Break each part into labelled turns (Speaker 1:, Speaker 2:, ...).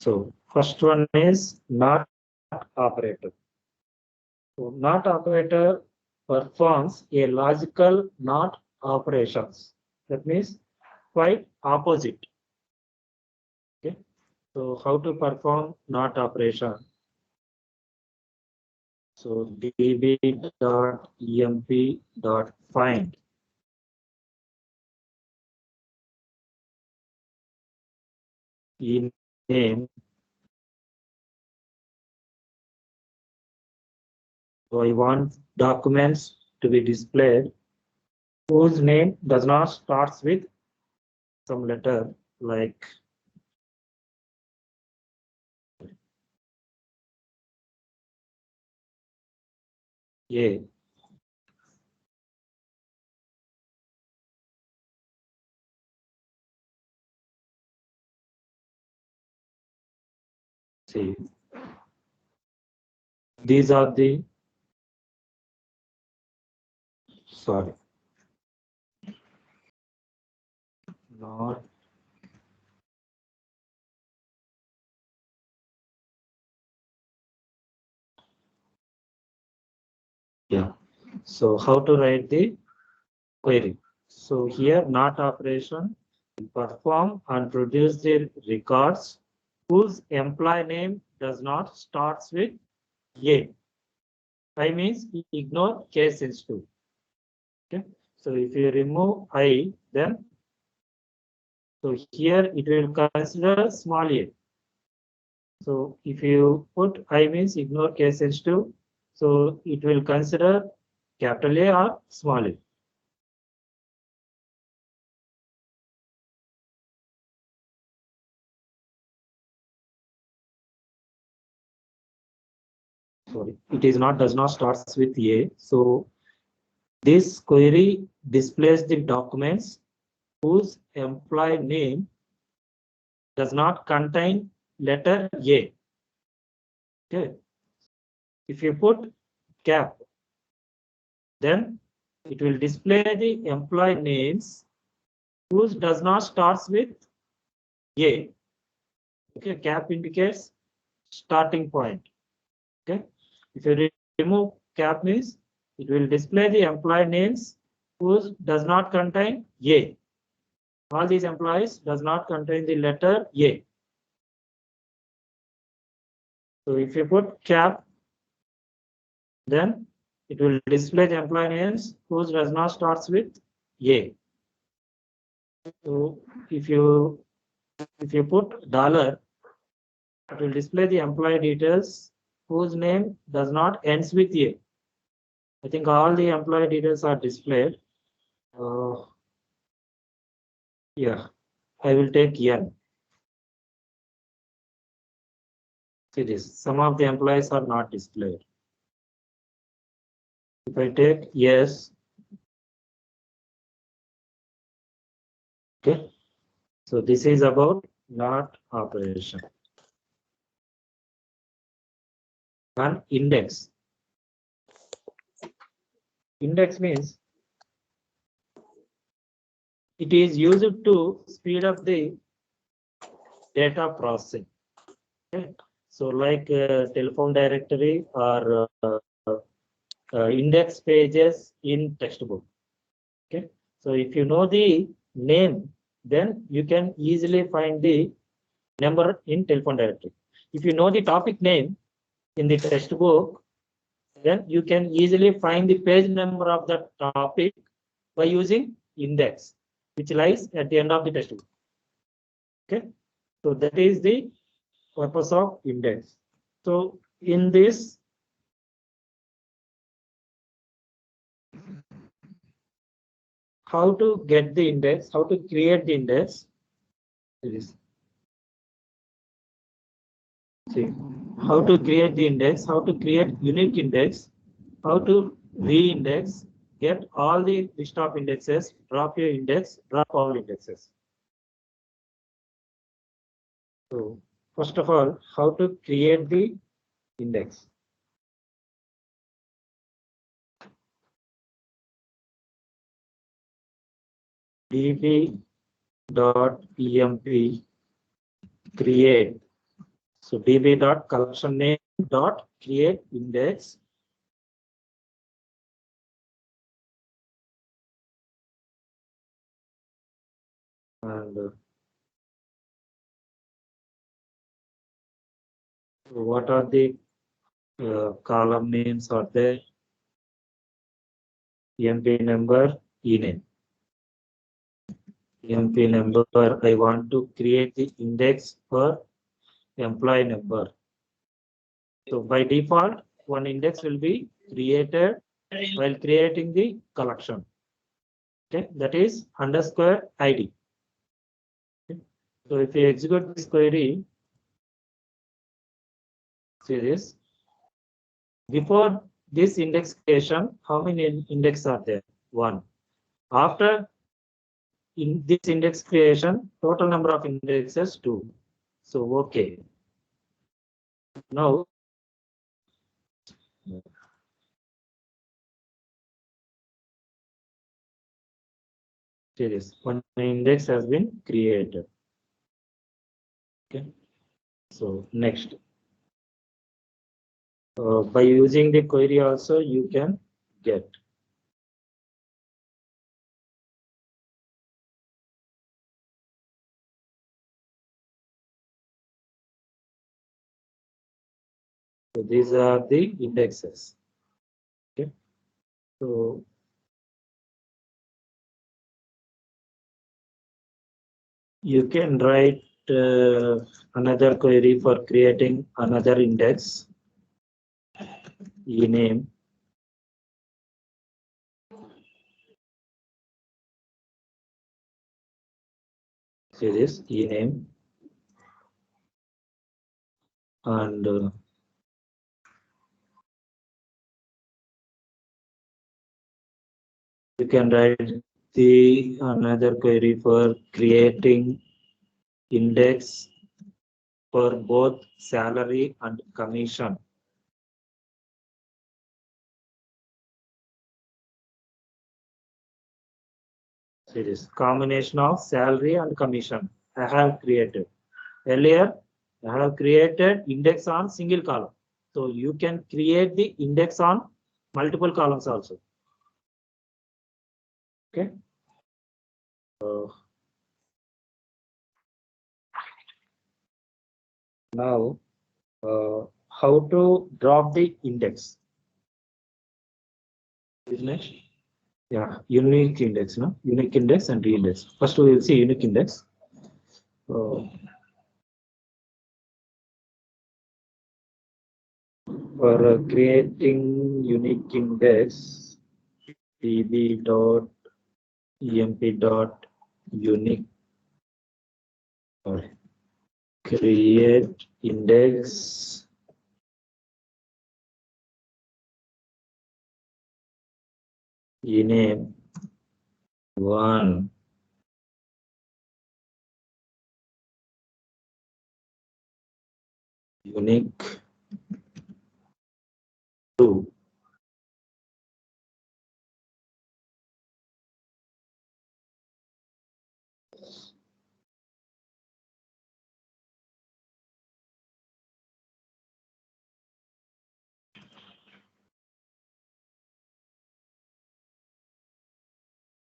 Speaker 1: So first one is not operator. So not operator performs a logical not operations. That means quite opposite. Okay. So how to perform not operation? So db.emp.find name. So I want documents to be displayed whose name does not starts with some letter like A. See, these are the sorry, not yeah. So how to write the query? So here not operation perform and produce the records whose employee name does not starts with A. I means ignore case sensitive. Okay. So if you remove I, then so here it will consider small a. So if you put I means ignore case sensitive, so it will consider capital A or small a. Sorry, it is not does not starts with A. So this query displays the documents whose employee name does not contain letter A. Okay. If you put cap, then it will display the employee names whose does not starts with A. Okay, cap indicates starting point. Okay, if you remove cap means it will display the employee names whose does not contain A. All these employees does not contain the letter A. So if you put cap, then it will display the employee names whose does not starts with A. So if you put dollar, it will display the employee details whose name does not ends with A. I think all the employee details are displayed. Yeah, I will take N. See this, some of the employees are not displayed. If I take yes, okay. So this is about not operation. And index. Index means it is used to speed up the data processing. Okay. So like telephone directory or index pages in textbook. Okay. So if you know the name, then you can easily find the number in telephone directory. If you know the topic name in the textbook, then you can easily find the page number of the topic by using index, which lies at the end of the textbook. Okay. So that is the purpose of index. So in this, how to get the index, how to create the index. See, how to create the index, how to create unique index, how to re-index, get all the list of indexes, drop your index, drop all indexes. So first of all, how to create the index. db.emp create So db dot collection name dot create index and what are the column names are there? EMP number, ename. EMP number, I want to create the index for employee number. So by default, one index will be created while creating the collection. Okay, that is underscore ID. Okay. So if you execute this query, see this. Before this index creation, how many index are there? One. After in this index creation, total number of indexes 2. So okay. Now see this, one index has been created. Okay. So next, by using the query also you can get. So these are the indexes. Okay. So you can write another query for creating another index. Ename. See this ename and you can write the another query for creating index for both salary and commission. See this combination of salary and commission I have created. Earlier, I have created index on single column. So you can create the index on multiple columns also. Okay. Now, how to drop the index? Next. Yeah, unique index, no? Unique index and reindex. First, we will see unique index. For creating unique index, db dot emp dot unique create index ename one unique two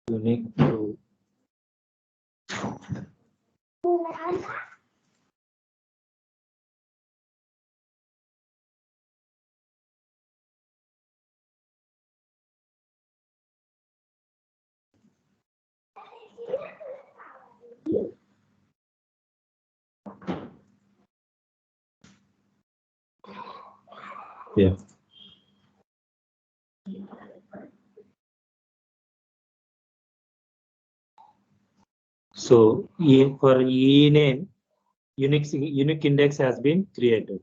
Speaker 1: unique two. Yeah. So for ename, unique index has been created.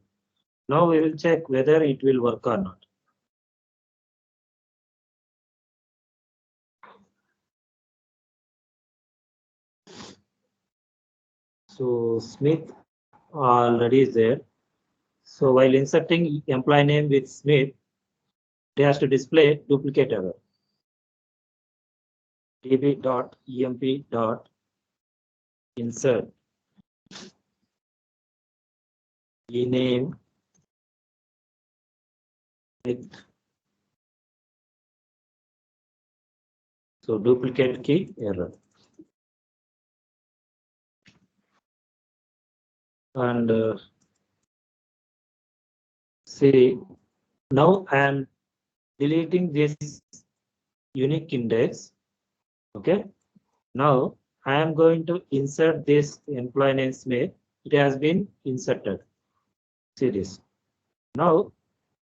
Speaker 1: Now we will check whether it will work or not. So Smith already is there. So while inserting employee name with Smith, it has to display duplicate error. db.emp.insert rename it. So duplicate key error. And see, now I am deleting this unique index. Okay. Now I am going to insert this employee name Smith. It has been inserted. See this. Now,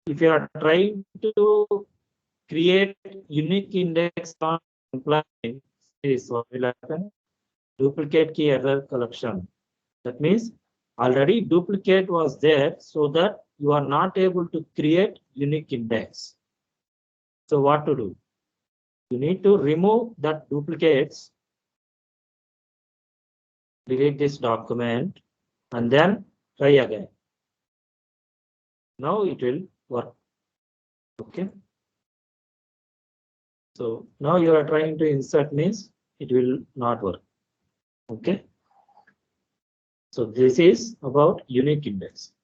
Speaker 1: if you are trying to create unique index on employee name, this what will happen? Duplicate key error collection. That means already duplicate was there, so that you are not able to create unique index. So what to do? You need to remove that duplicates, delete this document, and then try again. Now it will work. Okay. So now you are trying to insert means it will not work. Okay. So this is about unique index.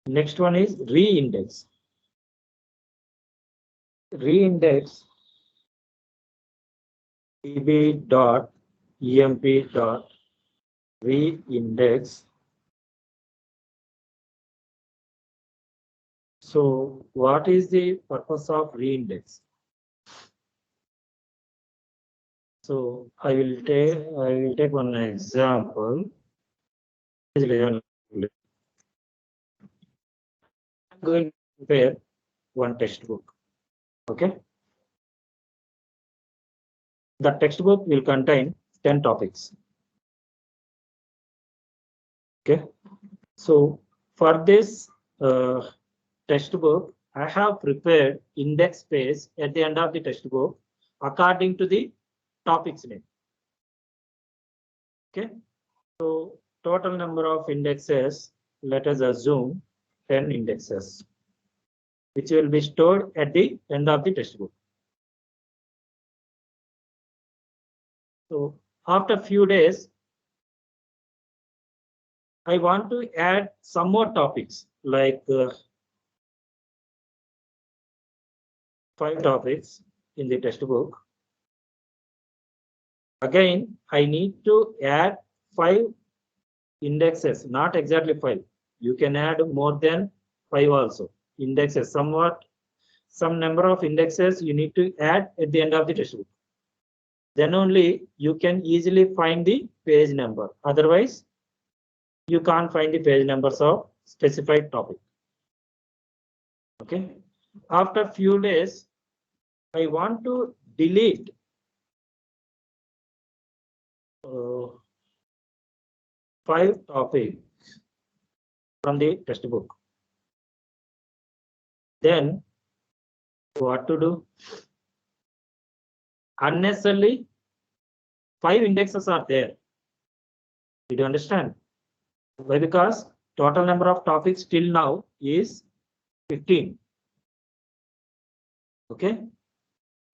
Speaker 1: Next one is reindex. Reindex db.emp.reindex. So what is the purpose of reindex? So I will take one example. I'm going to prepare one textbook. Okay. The textbook will contain 10 topics. Okay. So for this textbook, I have prepared index page at the end of the textbook according to the topics name. Okay. So total number of indexes, let us assume 10 indexes, which will be stored at the end of the textbook. So after few days, I want to add some more topics like 5 topics in the textbook. Again, I need to add 5 indexes, not exactly 5. You can add more than 5 also. Indexes, some number of indexes you need to add at the end of the textbook. Then only you can easily find the page number. Otherwise, you can't find the page numbers of specified topic. Okay. After few days, I want to delete 5 topics from the textbook. Then what to do? Unnecessarily 5 indexes are there. Did you understand? Why? Because total number of topics till now is 15. Okay.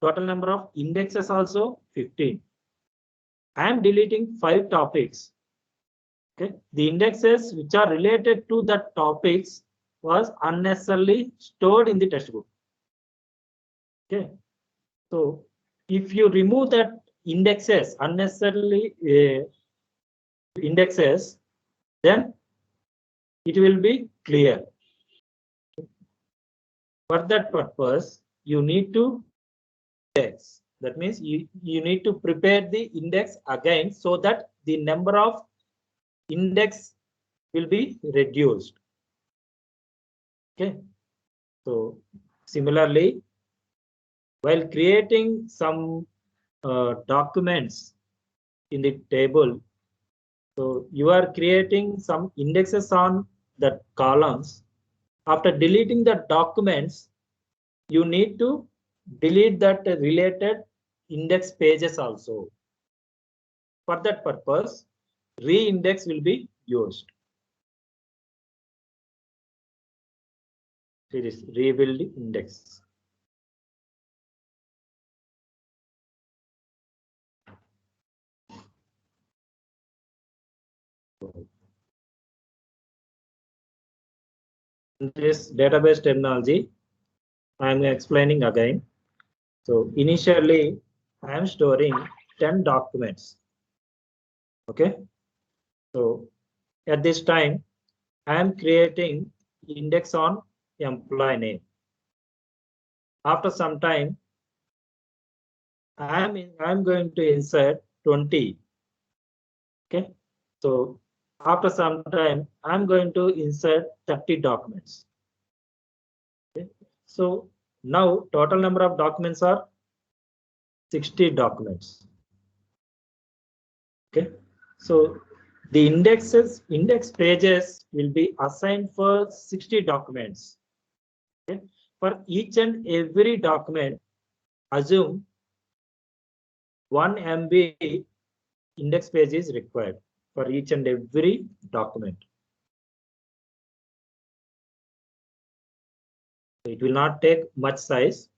Speaker 1: Total number of indexes also 15. I am deleting 5 topics. Okay. The indexes which are related to the topics was unnecessarily stored in the textbook. Okay. So if you remove that indexes, unnecessarily indexes, then it will be clear. For that purpose, you need to index. That means you need to prepare the index again so that the number of index will be reduced. Okay. So similarly, while creating some documents in the table, so you are creating some indexes on the columns. After deleting the documents, you need to delete that related index pages also. For that purpose, reindex will be used. It is rebuild index. this database terminology, I am explaining again. So initially, I am storing 10 documents. Okay. So at this time, I am creating index on employee name. After some time, I'm going to insert 20. Okay. So after some time, I'm going to insert 30 documents. Okay. So now total number of documents are 60 documents. Okay. So the index pages will be assigned for 60 documents. Okay. For each and every document, assume 1 MB index page is required for each and every document. It will not take much size.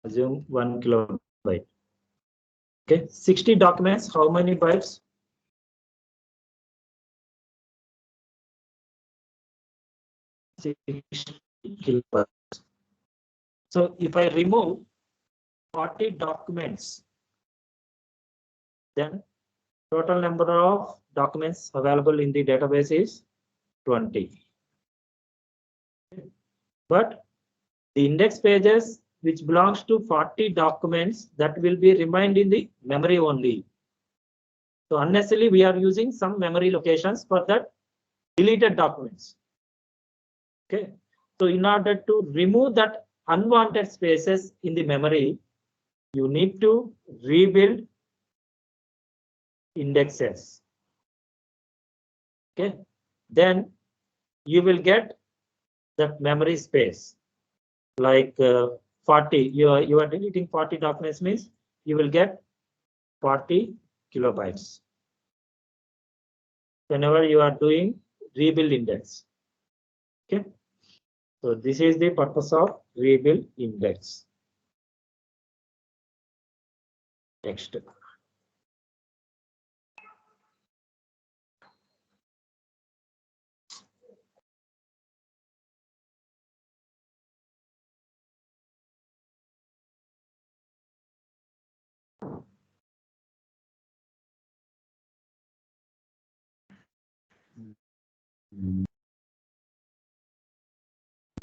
Speaker 1: Assume 1 kilobyte. Okay, 60 documents, how many bytes? 60 kilobytes. So if I remove 40 documents, then total number of documents available in the database is 20. But the index pages which belongs to 40 documents, that will be remained in the memory only. So unnecessarily we are using some memory locations for that deleted documents. Okay. So in order to remove that unwanted spaces in the memory, you need to rebuild indexes. Okay. Then you will get that memory space. Like 40, you are deleting 40 documents means you will get 40 kilobytes whenever you are doing rebuild index. Okay. So this is the purpose of rebuild index. Next.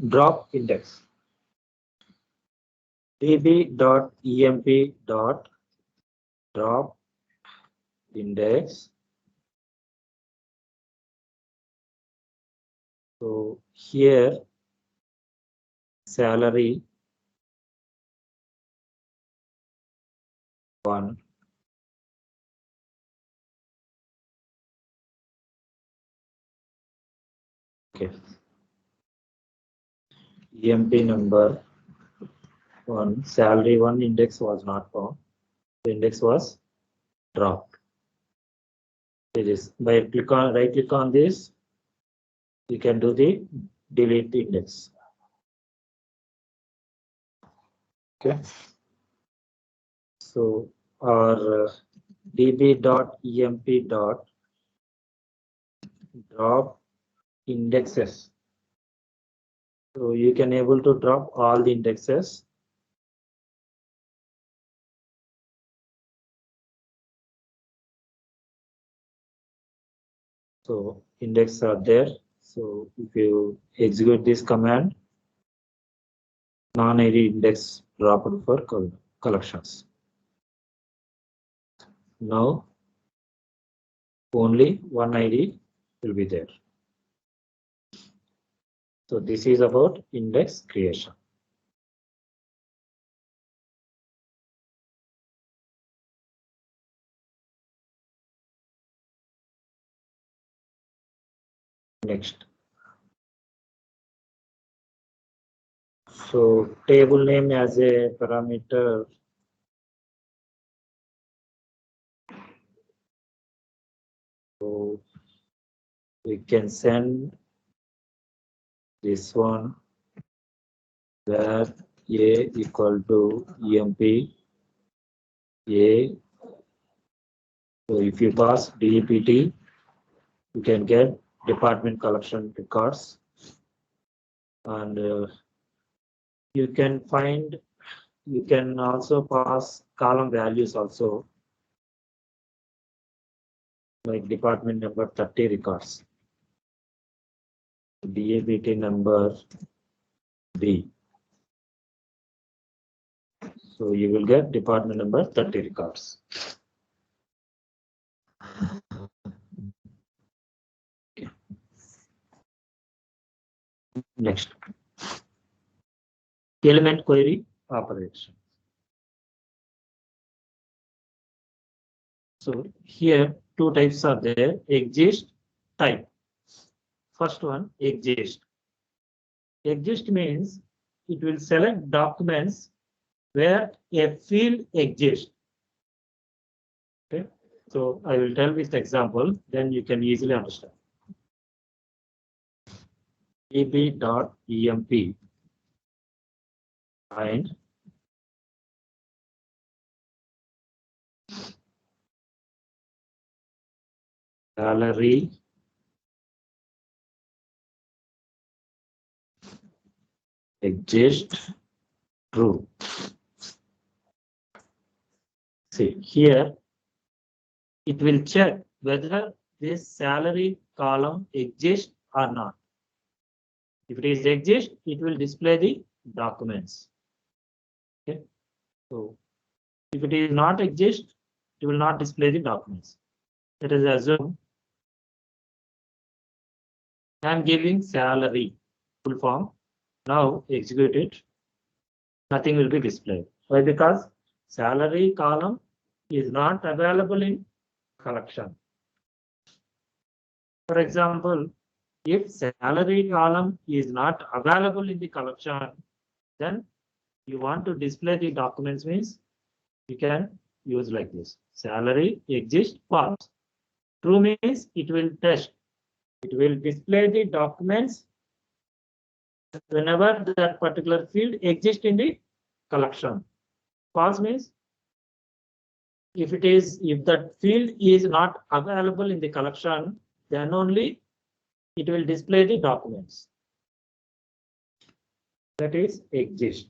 Speaker 1: Drop index. db.emp.drop index. So here salary 1. Okay. EMP number 1, salary 1 index was not found. The index was dropped. It is by right click on this, you can do the delete the index. Okay. So our db.emp.drop indexes. So you can able to drop all the indexes. So index are there. So if you execute this command, non-ID index dropped for collections. Now only one ID will be there. So this is about index creation. Next. So table name as a parameter. So we can send this one where a equal to emp a. So if you pass dept, you can get department collection records, and you can also pass column values also, like department number 30 records, DABT number B. So you will get department number 30 records. Okay. Next, element query operation. So here two types are there, exist type. First one, exist. Exist means it will select documents where a field exists. Okay, so I will tell with example, then you can easily understand. eb.emp find salary exist true. See here, it will check whether this salary column exists or not. If it is exist, it will display the documents. Okay, so if it is not exist, it will not display the documents. Let us assume I am giving salary full form. Now execute it. Nothing will be displayed. Why? Because salary column is not available in collection. For example, if salary column is not available in the collection, then you want to display the documents means you can use like this. Salary exists false. True means it will test. It will display the documents whenever that particular field exists in the collection. False means if that field is not available in the collection, then only it will display the documents. That is exist.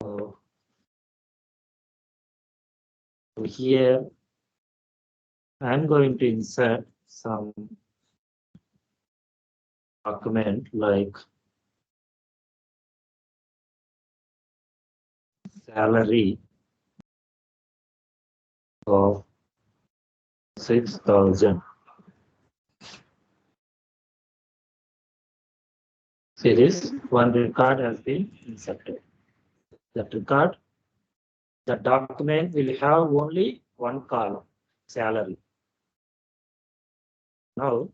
Speaker 1: So here I am going to insert some document like salary of 6,000. See this, one record has been inserted. That record, the document will have only one column, salary. Now,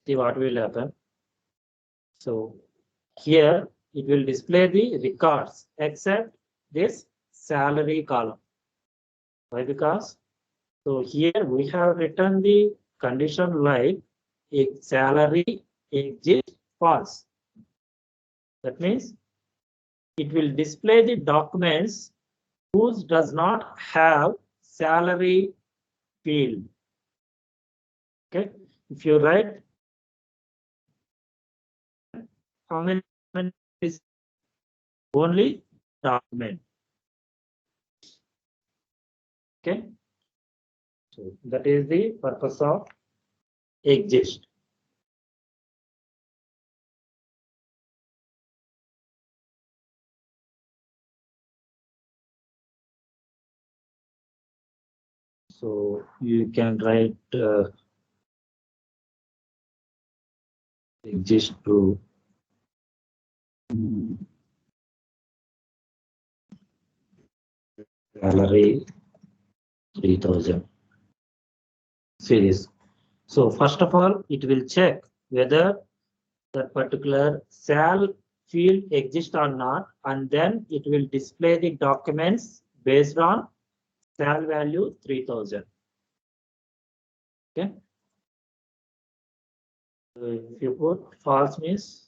Speaker 1: see what will happen. So here it will display the records except this salary column. Why? Because so here we have written the condition like if salary exists false. That means it will display the documents whose does not have salary field. Okay, if you write how many is only document. Okay, so that is the purpose of exist. So you can write exist to salary 3,000 series. So first of all, it will check whether that particular sal field exists or not, and then it will display the documents based on sal value 3,000. Okay. So if you put false means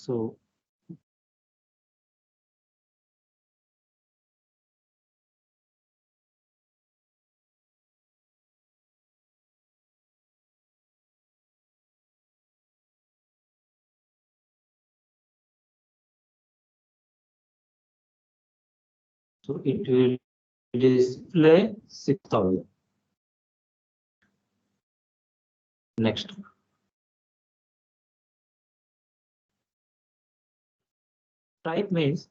Speaker 1: So it will display 6,000. Next. Type means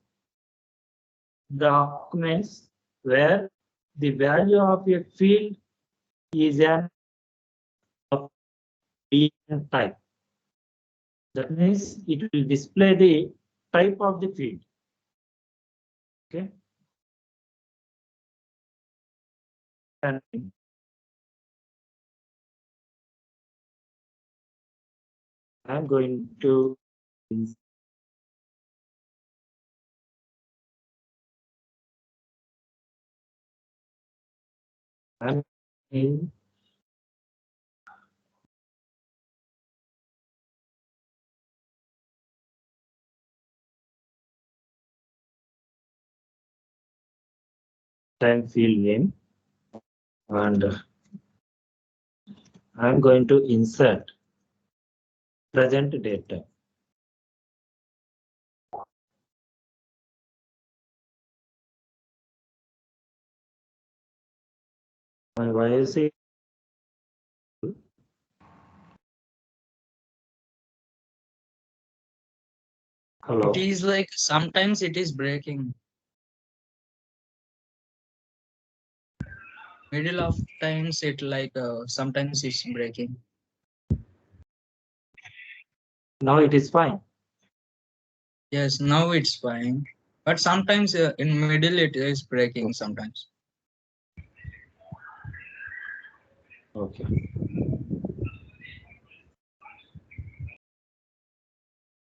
Speaker 1: documents where the value of a field is an Boolean type. That means it will display the type of the field. Okay. And I'm going to I'm in time field name, and I'm going to insert present data. And why is it? Hello.
Speaker 2: It is like sometimes it is breaking. Middle of times it like sometimes it's breaking.
Speaker 1: Now it is fine.
Speaker 2: Yes, now it's fine. But sometimes in middle it is breaking sometimes.
Speaker 1: Okay.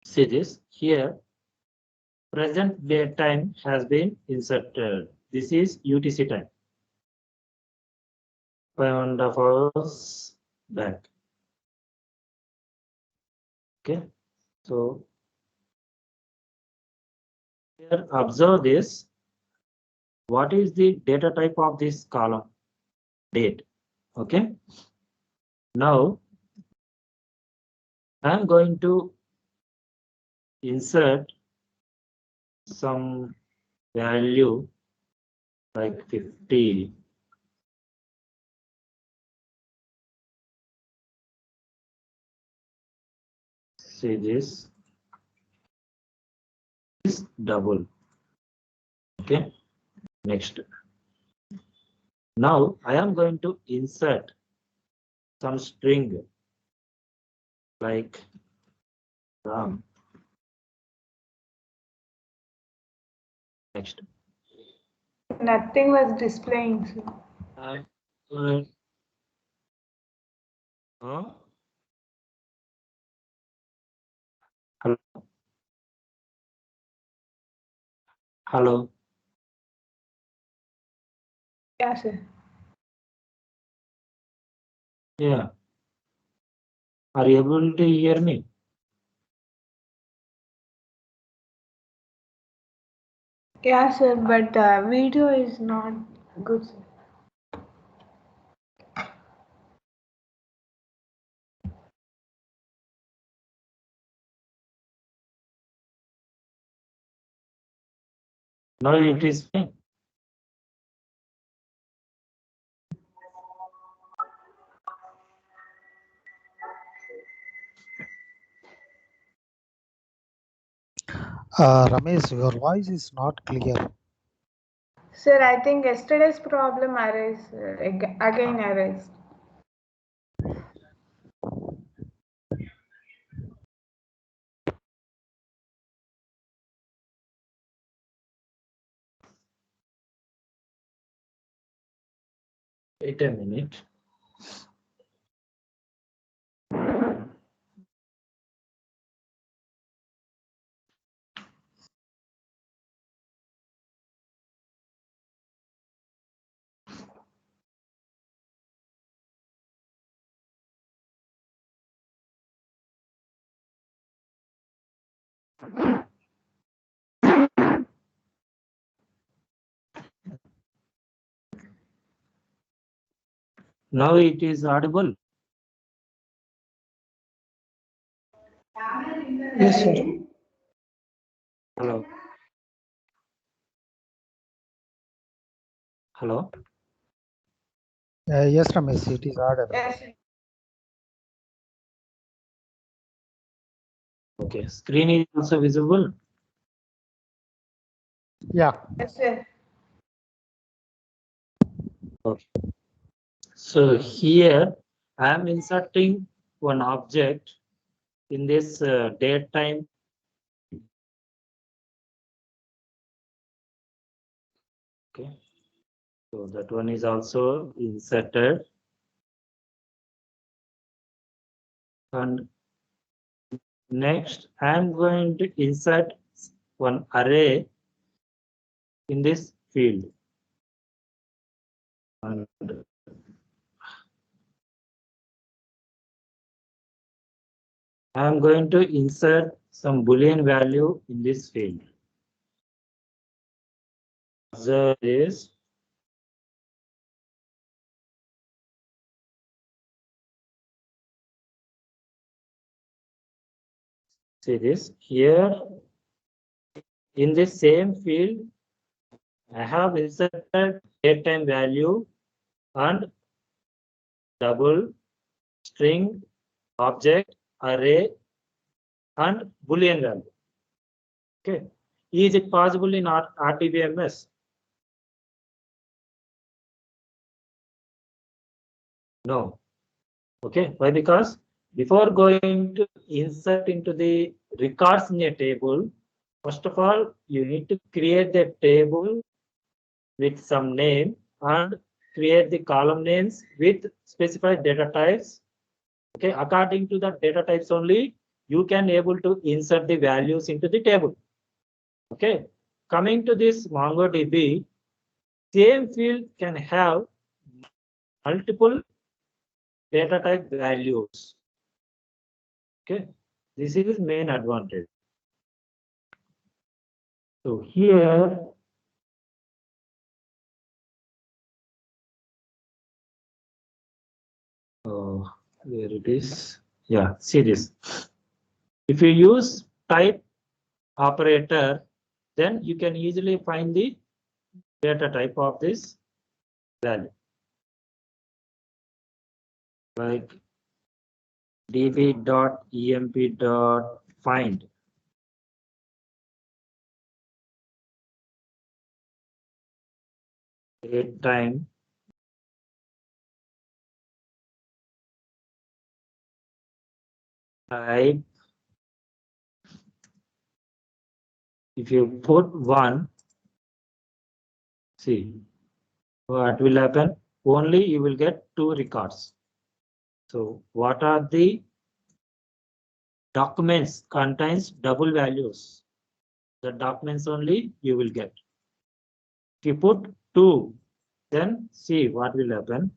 Speaker 1: See this here. Present date time has been inserted. This is UTC time. 5.5 hours back. Okay. So here observe this. What is the data type of this column? Date. Okay. Now I'm going to insert some value like 50. See this is double. Okay. Next. Now I am going to insert some string like Ram. Next.
Speaker 3: Nothing was displaying. Sir.
Speaker 1: Huh? Hello. Hello.
Speaker 3: Yeah, sir.
Speaker 1: Yeah. Are you able to hear me?
Speaker 3: Yeah, sir, but video is not good, sir.
Speaker 1: No, it is fine.
Speaker 4: Ramesh, your voice is not clear.
Speaker 3: Sir, I think yesterday's problem arise again arise.
Speaker 1: Wait a minute. Now it is audible.
Speaker 4: Yes, sir.
Speaker 1: Hello. Hello.
Speaker 4: Yes, Ramesh, it is audible.
Speaker 3: Yes.
Speaker 1: Okay. Screen is also visible.
Speaker 4: Yeah.
Speaker 3: Yes, sir.
Speaker 1: Okay. So here I am inserting one object in this date time. Okay. So that one is also inserted. And next I am going to insert one array in this field. And I am going to insert some Boolean value in this field. Observe this. See this here in this same field, I have inserted datetime value and double, string, object, array, and Boolean value. Okay. Is it possible in RDBMS? No. Okay. Why? Because before going to insert into the records in a table, first of all, you need to create the table with some name and create the column names with specified data types. Okay, according to the data types only, you can able to insert the values into the table. Okay, coming to this MongoDB, same field can have multiple data type values. Okay, this is main advantage. So here, where it is? Yeah, see this. If you use type operator, then you can easily find the data type of this value. Like db.emp.find. Date time type. If you put 1, see what will happen. Only you will get 2 records. So what are the documents contains double values? The documents only you will get. If you put 2, then see what will happen.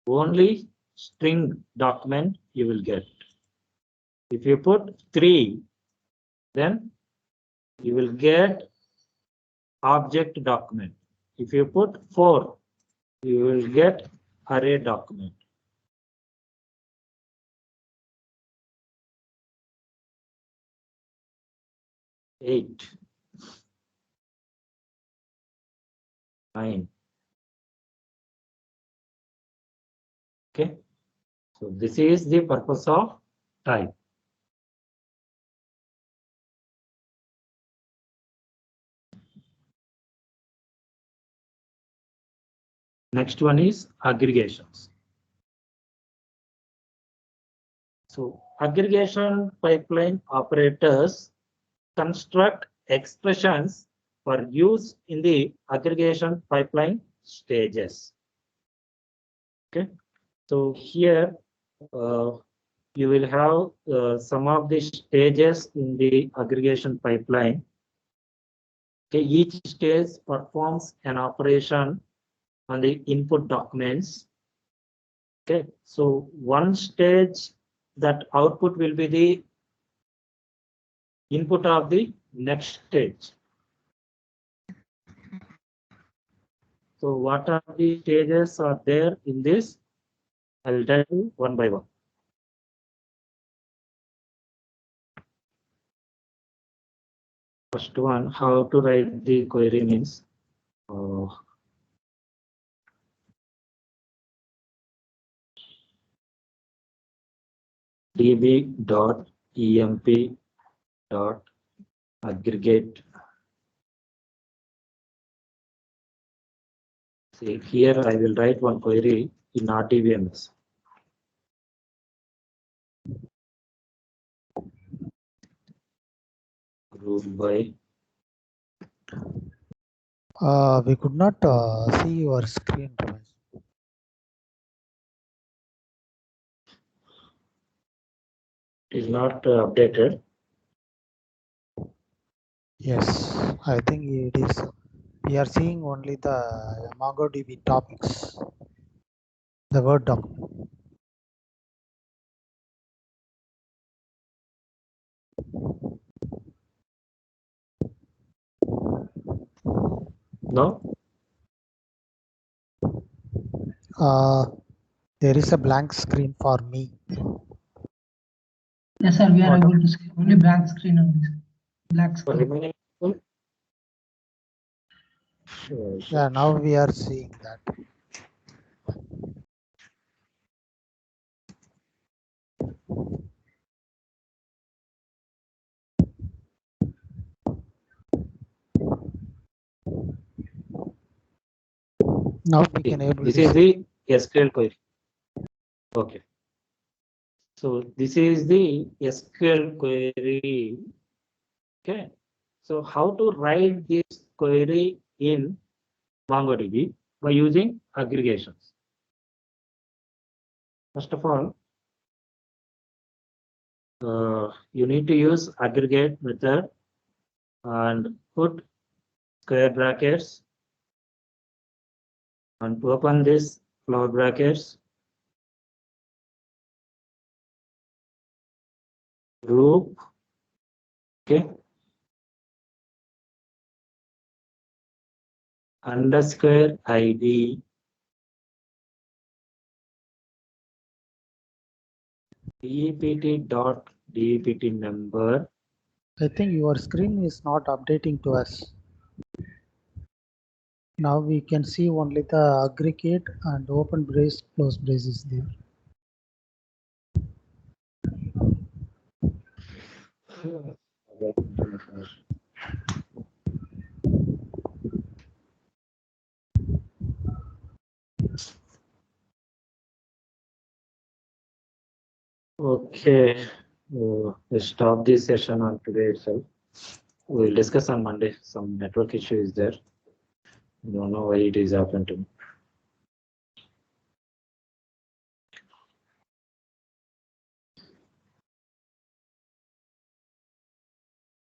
Speaker 1: Only string document you will get. If you put 3, then you will get object document. If you put 4, you will get array document. Eight, 9. Okay. So this is the purpose of type. Next one is aggregations. So aggregation pipeline operators construct expressions for use in the aggregation pipeline stages. Okay. So here you will have some of the stages in the aggregation pipeline. Okay, each stage performs an operation on the input documents. Okay, so one stage that output will be the input of the next stage. So what are the stages are there in this? I will tell you one by one. First one, how to write the query means. db.emp.aggregate. See here, I will write one query in RDBMS. Group by.
Speaker 4: We could not see your screen. Ramesh.
Speaker 1: Is not updated.
Speaker 4: Yes, I think it is. We are seeing only the MongoDB topics, the Word document.
Speaker 1: No?
Speaker 4: There is a blank screen for me.
Speaker 5: Yes, sir, we are
Speaker 4: What
Speaker 5: able to see only blank screen only, sir. Black
Speaker 1: For
Speaker 5: screen.
Speaker 1: remaining people? Sure.
Speaker 4: Yeah, now we are seeing that. Now we can able
Speaker 1: This
Speaker 4: to
Speaker 1: is
Speaker 4: see.
Speaker 1: the SQL query. Okay. So this is the SQL query. Okay. So how to write this query in MongoDB by using aggregations? First of all, you need to use aggregate method and put square brackets, and to open this flower brackets, group, okay, underscore ID, dept number.
Speaker 4: I think your screen is not updating to us. Now we can see only the aggregate and open brace, close brace is there.
Speaker 1: Okay, let's stop this session on today itself. We'll discuss on Monday. Some network issue is there. I don't know why it is happened to me.